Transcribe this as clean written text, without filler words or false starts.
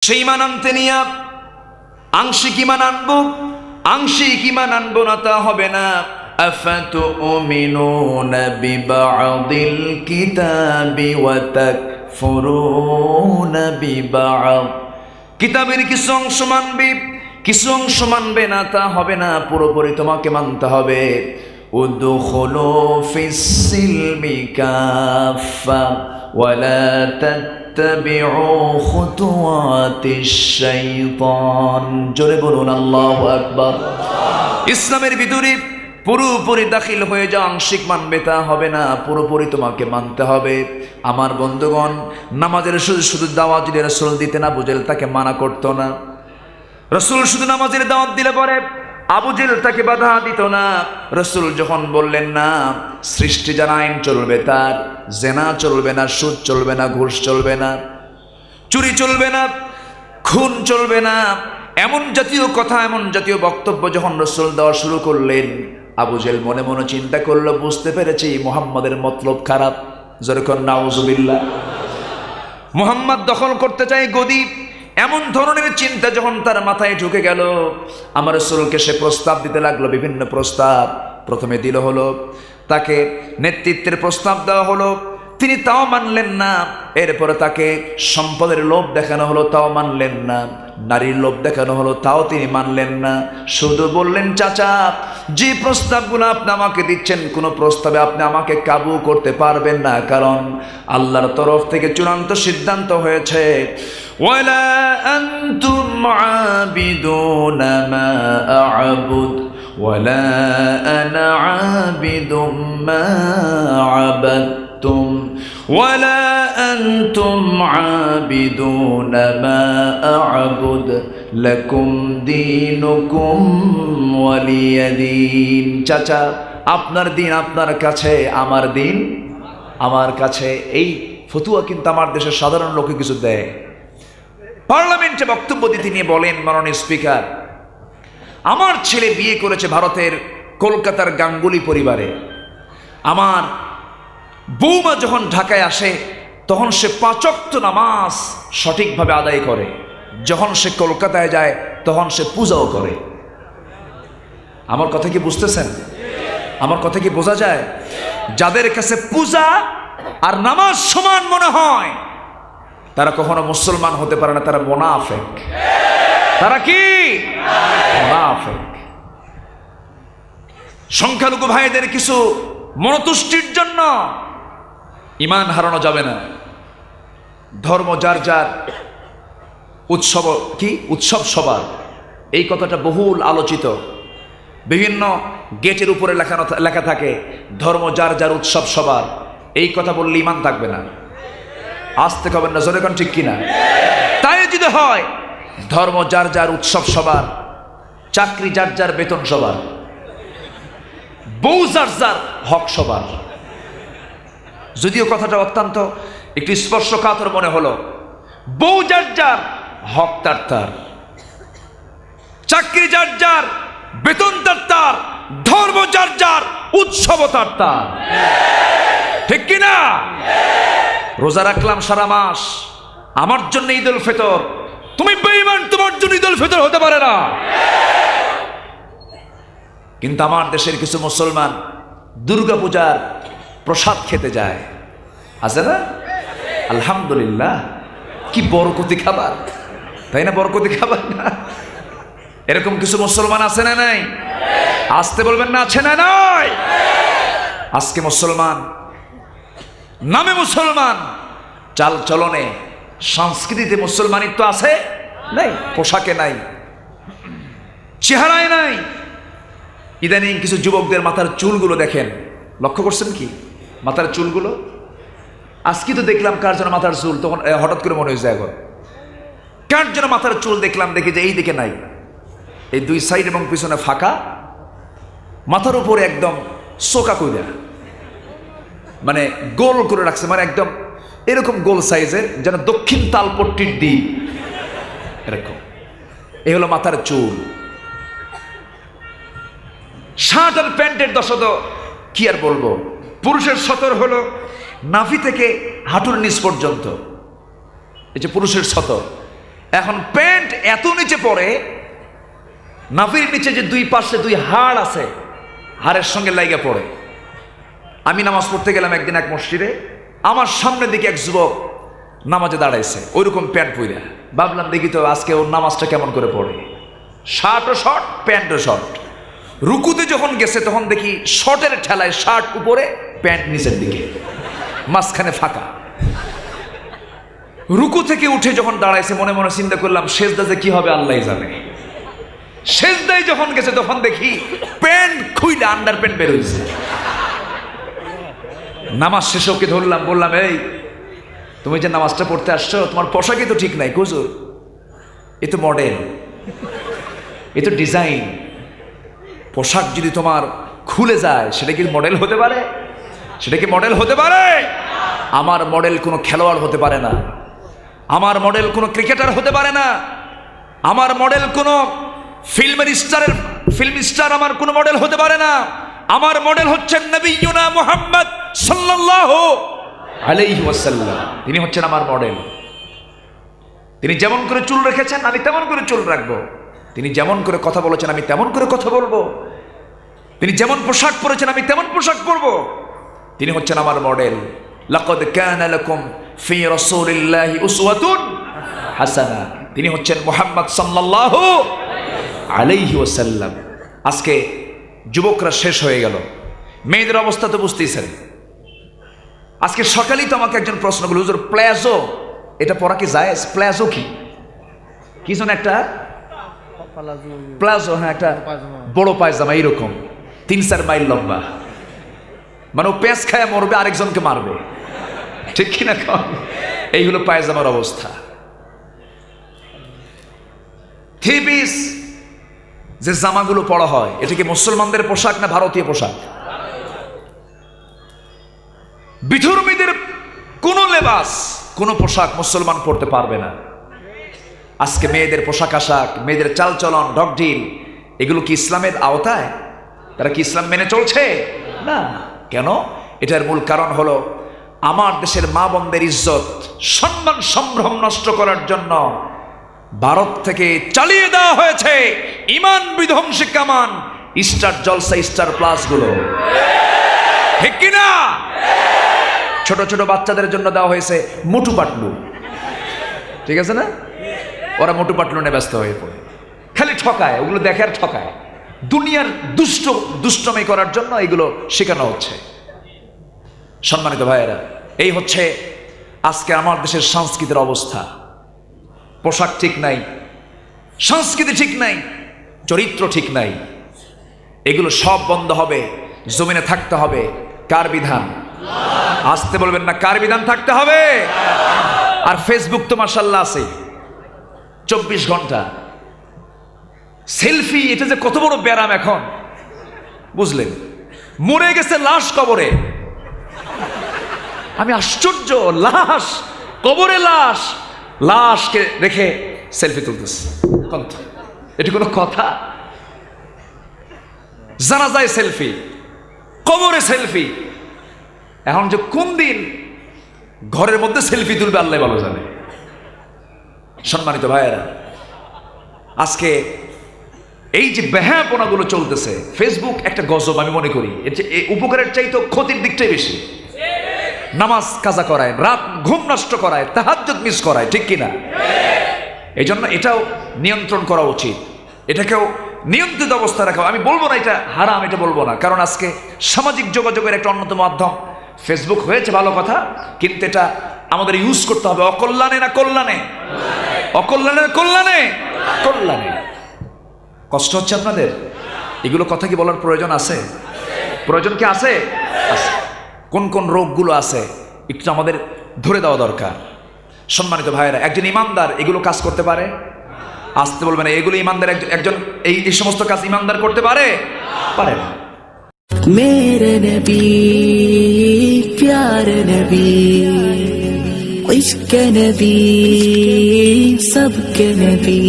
সেই ঈমান আনতে নিয়ে আংশিক ঈমান আনবো, আংশিক ঈমান আনবো না তা হবে না। আফাতুমিনুনা বিবা'দিল কিতাবি ওয়া তাকফুরুনা বিবা'দ। কিতাবের কিছু অংশ মানবে, কিছু অংশ মানবে না তা হবে না, পুরোপুরি তোমাকে মানতে হবে। উদখুলু ফিস সিলমি কাফা ওয়া লা তাত্তাবিউ খুতুওয়াতিশ শাইতান। জোরে বলুন আল্লাহু আকবার। ইসলামের ভিতরে পুরোপুরি দাখিল হয়ে যাও, আংশিক মানবে তা হবে না, পুরোপুরি তোমাকে মানতে হবে। আমার বন্ধুগণ, নামাজের শুধু দাওয়াত যদি রাসূল দিতে না বুঝেল তাকে মানা করতো না। রাসূল শুধু নামাজের দাওয়াত দিলে পরে আবু জেহেল তাকে বাধা দিত না। রাসূল যখন বললেন না সৃষ্টি যার আইন চলবে তার, জেনা চলবে না, সুদ চলবে না, ঘুষ চলবে না, চুরি চলবে না, খুন চলবে না, এমন জাতীয় কথা, এমন জাতীয় বক্তব্য যখন রাসূল দেওয়া শুরু করলেন, আবু জেহেল মনে মনে চিন্তা করলো, বুঝতে পেরেছি মুহাম্মাদের মতলব খারাপ। যেরকম নাউজুবিল্লাহ, মুহাম্মদ দখল করতে চায় গদি, এমন ধরনের চিন্তা যখন তার মাথায় ঢুকে গেল, আমার রাসূলকে সে প্রস্তাব দিতে লাগলো, বিভিন্ন প্রস্তাব। প্রথমে দিল হলো তাকে নেতৃত্বের প্রস্তাব দেওয়া হলো, তিনি তাও মানলেন না। এরপরে তাকে সম্পদের লোভ দেখানো হলো, তাও মানলেন না। নারীর লোভ দেখানো হলো, তাও তিনি মানলেন না। শুধু বললেন, চাচা যে প্রস্তাবগুলো আপনি আমাকে দিচ্ছেন, কোনো প্রস্তাবে আপনি আমাকে কাবু করতে পারবেন না, কারণ আল্লাহর তরফ থেকে চূড়ান্ত সিদ্ধান্ত হয়েছে, ওয়ালা আনতুম আবিদুনা মা আ'বুদ ওয়ালা আনা আবিদুম মা আবাদতুম ওয়ালা আনতুম আবিদুনা মা আ'বুদ লাকুম দীনুকুম ওয়ালিয়া দীন। চাচা, আপনার দিন আপনার কাছে, আমার দিন আমার কাছে। এই ফতুয়া কিন্তু আমার দেশের সাধারণ লোকে কিছু দেয়। পার্লামেন্টে বক্তব্য দিতে নিয়ে বলেন, মাননীয় স্পিকার, আমার ছেলে বিয়ে করেছে ভারতের কলকাতার গাঙ্গুলি পরিবারে। আমার বৌমা যখন ঢাকায় আসে তখন সে 5 ওয়াক্ত নামাজ সঠিকভাবে আদায় করে, যখন সে কলকাতায় যায় তখন সে পূজাও করে। আমার কথা কি বুঝতেছেন? আমার কথা কি বোঝা যায়? যাদের কাছে পূজা আর নামাজ সমান মনে হয় তারা কখনো মুসলমান হতে পারে না, তারা মুনাফিক। তারা কি? মুনাফিক। সংখ্যালঘু ভাইদের কিছু মনতুষ্টির জন্য ঈমান হারানো যাবে না। ধর্ম যার যার, উৎসব কি? উৎসব সবার। এই কথাটা বহুল আলোচিত, বিভিন্ন গেটের উপরে লেখা থাকে, ধর্ম যার যার, উৎসব সবার। এই কথা বললে ঈমান থাকবে না। আসতে কবেন না, জোরে কোন ঠিক কিনা? তাই যদি হয়, ধর্ম যার যার, উৎসব সবার, চাকরি যার যার, বেতন সবার, বউ যার যার, হক সবার। যদিও কথাটা অত্যন্ত একটু স্পর্শকাতর মনে হলো, বউ যার যার, হক তার তার, চাকরি যার যার, বেতন তার তার, ধর্ম যার যার, উৎসব তার তার। ঠিক কিনা? রোজা রাখলাম সারা মাস, আমার জন্য ঈদ উল ফিতর। তুমি বেঈমান, তোমার জন্য ঈদ উল ফিতর হতে পারে না। কিন্তু আমার দেশের কিছু মুসলমান দুর্গা পূজার প্রসাদ খেতে যায়, আছে না? আলহামদুলিল্লাহ, কি বরকতি খাবার, তাই না? বরকতি খাবার না? এরকম কিছু মুসলমান আছে না নাই? আসতে বলবেন না, আছে না নাই? আজকে মুসলমান, নামে মুসলমান, চাল চলনে, সংস্কৃতিতে মুসলমানিত্ব আছে নাই, পোশাকে নাই, চেহারায় নাই। ইদানিং কিছু যুবকদের মাথার চুলগুলো দেখেন, লক্ষ্য করছেন কি? মাথার চুলগুলো আজকে তো দেখলাম কার যেন মাথার চুল, তখন হঠাৎ করে মনে হয়েছে এখন কার যেন মাথার চুল দেখলাম, দেখি যে এই দিকে নাই, এই দুই সাইড এবং পিছনে ফাঁকা, মাথার উপরে একদম চোকা কইরা, মানে গোল করে রাখছে, মানে একদম এরকম গোল সাইজের, যেন দক্ষিণ তালপট্টির দ্বীপ এরকম। এই হলো মাথার চুল। শার্ট আর প্যান্টের দশা তো কি আর বলবো। পুরুষের সতর হলো নাভি থেকে হাঁটুর নিচ পর্যন্ত, এই যে পুরুষের সতর, এখন প্যান্ট এত নিচে পড়ে, নাভির নিচে যে দুই পাশে দুই হাড় আছে, হাড়ের সঙ্গে লাইগা পড়ে। আমি নামাজ পড়তে গেলাম একদিন এক মসজিদে, আমার সামনের দিকে এক যুবক নামাজে দাঁড়াইছে, ওইরকম প্যান্ট পইরা। ভাবলাম দেখি তো আজকে ওর নামাজটা কেমন করে পড়ে। শার্টও শর্ট, প্যান্টও শর্ট। রুকুতে যখন গেছে তখন দেখি শর্টের ঠেলায় শার্ট উপরে, প্যান্ট নিচের দিকে, মাঝখানে ফাঁকা। রুকু থেকে উঠে যখন দাঁড়াইছে মনে মনে চিন্তা করলাম সেজদাতে কি হবে আল্লাহই জানে। সেজদায় যখন গেছে তখন দেখি প্যান্ট খুইলা আন্ডার প্যান্ট বের হয়েছে। নামাজ শেষে ওকে ধরলাম, বললাম এই তুমি যে নামাজটা পড়তে আসছো তোমার পোশাকই তো ঠিক নাই হুজুর, এ তো মডেল, এ তো ডিজাইন। পোশাক যদি তোমার খুলে যায় সেটা কি মডেল হতে পারে? সেটা কি মডেল হতে পারে? আমার মডেল কোনো খেলোয়াড় হতে পারে না, আমার মডেল কোনো ক্রিকেটার হতে পারে না, আমার মডেল কোনো ফিল্ম স্টার আমার কোনো মডেল হতে পারে না। আমার মডেল হচ্ছেন নবিয়ুনা মুহাম্মদ সাল্লাল্লাহু আলাইহি ওয়াসাল্লাম। তিনি হচ্ছেন আমার মডেল। তিনি যেমন করে চুল রেখেছেন আমি তেমন করে চুল রাখবো, তিনি যেমন করে কথা বলেছেন আমি তেমন করে কথা বলবো, তিনি যেমন পোশাক পরেছেন আমি তেমন পোশাক পরবো। তিনি হচ্ছেন আমার মডেল। লাকাদ কানা লাকুম ফি রাসূলিল্লাহি উসওয়াতুন হাসানাহ। তিনি হচ্ছেন মুহাম্মদ সাল্লাল্লাহু আলাইহি ওয়াসাল্লাম। আজকে যুবকরা শেষ হয়ে গেল, মেয়েদের অবস্থা তো বুঝতেইছেন। আজকে সকালেই তো আমাকে একজন প্রশ্ন করল, হুজুর প্লাজো এটা পরা কি জায়েজ? প্লাজো কি? কি যেন একটা প্লাজো, হ্যাঁ একটা বড় পায়জামা, এইরকম 3-4 মাইল লম্বা, মানে ও প্যাঁচ খায় মরবে আরেকজনকে মারবে, ঠিক কিনা? এই হলো পায়জামার অবস্থা। থ্রি পিস যে জামাগুলো পরা হয় এটা কি মুসলমানদের পোশাক না ভারতীয় পোশাক? বিধর্মীদের কোন লেবাস, কোন পোশাক মুসলমান পরতে পারবে না। আজকে মেয়েদের পোশাক আশাক, মেয়েদের চালচলন, ঢকঢিল, এগুলো কি ইসলামের আওতায়? তারা কি ইসলাম মেনে চলছে? না। কেন? এটার মূল কারণ হলো আমার দেশের মা বোনদের ইজ্জত সম্মান সম্ভ্রম নষ্ট করার জন্য ভারত থেকে চালিয়ে দেওয়া হয়েছে ইমান বিধ্বংসী কামান, স্টার জলসা, স্টার প্লাস গুলো, ঠিক কিনা? ছোট ছোট বাচ্চাদের জন্য দেওয়া হয়েছে মোটু পাটলু, ঠিক আছে না? ওরা মোটু পাটলু নিয়ে ব্যস্ত হয়ে পড়ে, খালি ঠকায়, ওগুলো দেখে আর ঠকায়। দুনিয়ার দুষ্টমি করার জন্য এগুলো শেখানো হচ্ছে। সম্মানিত ভাইয়েরা, এই হচ্ছে আজকে আমার দেশের সংস্কৃতির অবস্থা। পোশাক ঠিক নাই, সংস্কৃতি ঠিক নাই, চরিত্র ঠিক নাই। এগুলো সব বন্ধ হবে, জমিনে থাকতে হবে কার বিধান? আসতে বলবেন না, কার বিধান থাকতে হবে? আর ফেসবুক তো মাশাআল্লাহ আছে 24 ঘন্টা। সেলফি, এটা যে কত বড় ব্যারাম এখন, বুঝলেন? মরে গেছে লাশ কবরে, আমি আশ্চর্য, লাশ কবরে, লাশকে রেখে সেলফি তুলতেছে। এটি কোনো কথা? জানাজায় সেলফি, কবরে সেলফি। এখন যে কোন দিন ঘরের মধ্যে সেলফি তুলবে আল্লাহ ভালো জানে। সম্মানিত ভাইয়েরা, আজকে এই যে বেহাপনাগুলো চলতেছে, ফেসবুক একটা গজব আমি মনে করি। এর যে উপকারের চাইতে ক্ষতির দিকটাই বেশি। নামাজ কাজা করায়, রাত ঘুম নষ্ট করায়, তাহাজ্জুদ মিস করায়, ঠিক কিনা? এই জন্য এটাও নিয়ন্ত্রণ করা উচিত, এটাকেও নিয়ন্ত্রিত অবস্থা রাখা। আমি বলবো না এটা হারাম, এটা বলবো না, কারণ আজকে সামাজিক যোগাযোগের একটা অন্যতম মাধ্যম ফেসবুক হয়েছে, ভালো কথা, কিন্তু এটা আমাদের ইউজ করতে হবে অকল্যাণে না কল্যাণে? অকল্যাণের কল্যাণে, কল্যাণে। কষ্ট হচ্ছে আপনাদের? এগুলো কথা কি বলার প্রয়োজন আছে? প্রয়োজন কি আছে? আছে। কোন কোন রোগগুলো আছে একটু আমাদের ধরে দেওয়া দরকার। সম্মানিত ভাইয়েরা, একজন ইমানদার এগুলো কাজ করতে পারে? আসতে বলবেন এগুলো ইমানদার, একজন এই সমস্ত কাজ ইমানদার করতে পারে? পারে না। मेरे नबी प्यारे नबी इश्क नबी सबके नबी